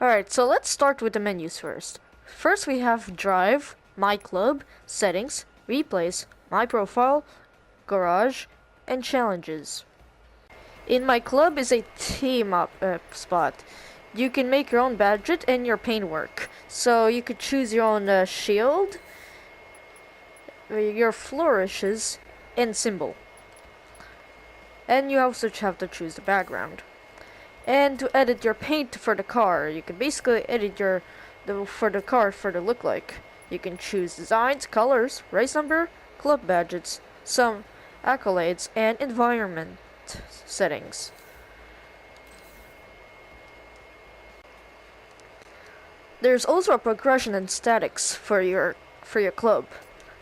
Alright, so let's start with the menus first. First we have Drive, My Club, Settings, Replays, My Profile, Garage, and Challenges. In My Club is a team up spot. You can make your own budget and your paintwork. So you could choose your own shield, your flourishes, and symbol. And you also have to choose the background. And to edit your paint for the car, you can basically edit for the car for the look like. You can choose designs, colors, race number, club badges, some accolades, and environment settings. There's also a progression and statics for your club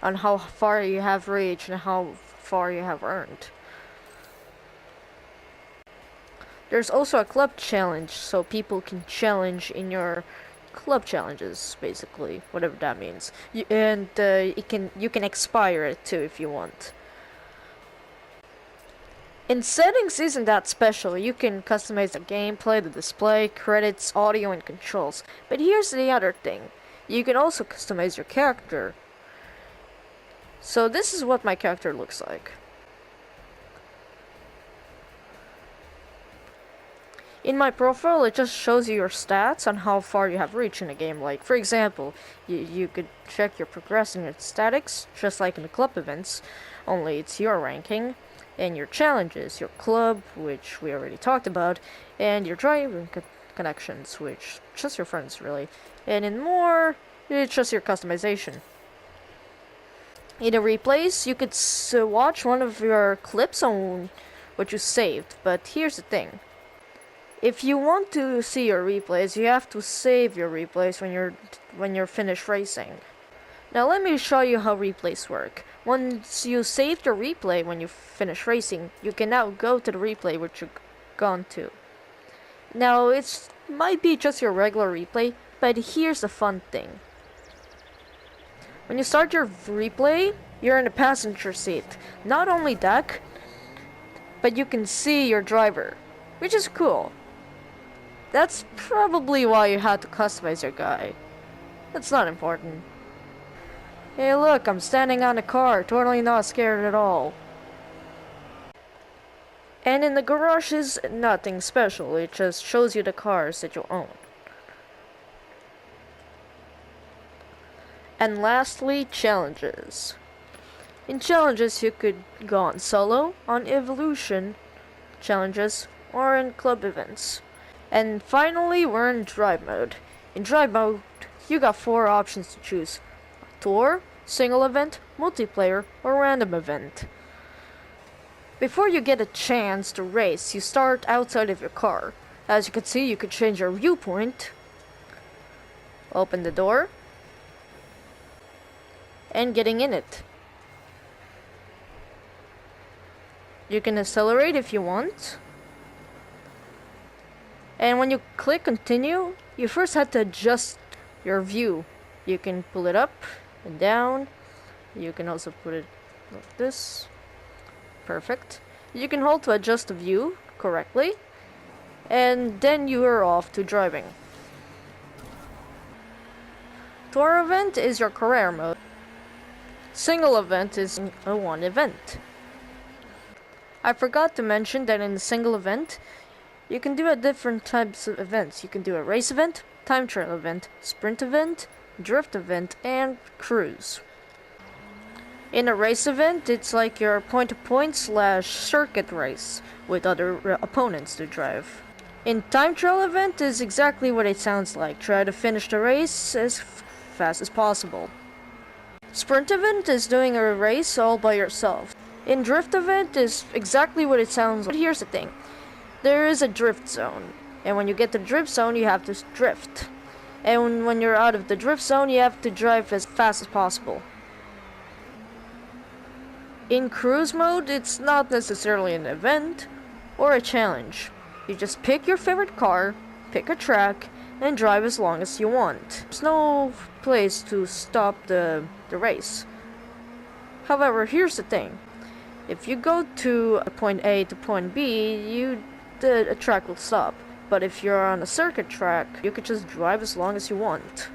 on how far you have reached and how far you have earned. There's also a club challenge, so people can challenge in your club challenges, basically, whatever that means. You can expire it too if you want. In settings isn't that special. You can customize the gameplay, the display, credits, audio, and controls. But here's the other thing. You can also customize your character. So this is what my character looks like. In my profile, it just shows you your stats on how far you have reached in a game. Like, for example, you could check your progress in your statics, just like in the club events, only it's your ranking, and your challenges, your club, which we already talked about, and your driving connections, which just your friends, really. And in more, it's just your customization. In the replays, you could watch one of your clips on what you saved, but here's the thing. If you want to see your replays, you have to save your replays when you're finished racing. Now let me show you how replays work. Once you save the replay when you finish racing, you can now go to the replay which you've gone to. Now it might be just your regular replay, but here's the fun thing. When you start your replay, you're in the passenger seat. Not only that, but you can see your driver, which is cool. That's probably why you had to customize your guy. That's not important. Hey look, I'm standing on a car, totally not scared at all. And in the garage is nothing special, it just shows you the cars that you own. And lastly, challenges. In challenges you could go on solo, on evolution challenges, or in club events. And finally, we're in drive mode. In drive mode, you got 4 options to choose. Tour, single event, multiplayer, or random event. Before you get a chance to race, you start outside of your car. As you can see, you could change your viewpoint, open the door, and getting in it. You can accelerate if you want. And when you click continue, you first have to adjust your view. You can pull it up and down. You can also put it like this. Perfect. You can hold to adjust the view correctly. And then you are off to driving. Tour event is your career mode. Single event is a one event. I forgot to mention that in the single event, you can do different types of events. You can do a race event, time trial event, sprint event, drift event, and cruise. In a race event, it's like your point-to-point / circuit race with other opponents to drive. In time trial event is exactly what it sounds like. Try to finish the race as fast as possible. Sprint event is doing a race all by yourself. In drift event is exactly what it sounds like. But here's the thing. There is a drift zone, and when you get to the drift zone, you have to drift. And when you're out of the drift zone, you have to drive as fast as possible. In cruise mode, it's not necessarily an event or a challenge. You just pick your favorite car, pick a track, and drive as long as you want. There's no place to stop the race. However, here's the thing. If you go to point A to point B, the track will stop. But if you're on a circuit track, you could just drive as long as you want.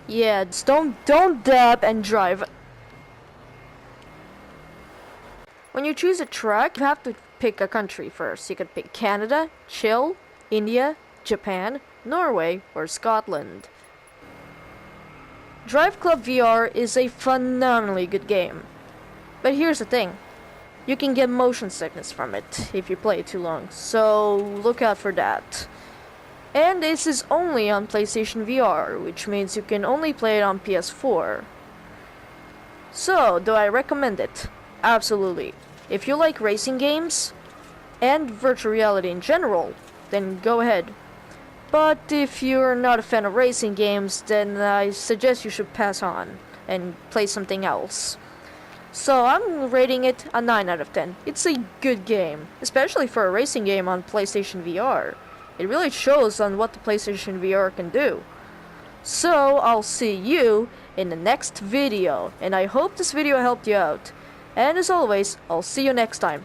Yeah, just don't dab and drive. When you choose a track, you have to pick a country first. You could pick Canada, Chile, India, Japan, Norway, or Scotland. Driveclub VR is a phenomenally good game. But here's the thing. You can get motion sickness from it if you play it too long, so look out for that. And this is only on PlayStation VR, which means you can only play it on PS4. So, do I recommend it? Absolutely. If you like racing games, and virtual reality in general, then go ahead. But if you're not a fan of racing games, then I suggest you should pass on and play something else. So I'm rating it a 9 out of 10. It's a good game, especially for a racing game on PlayStation VR. It really shows on what the PlayStation VR can do. So I'll see you in the next video, and I hope this video helped you out. And as always, I'll see you next time.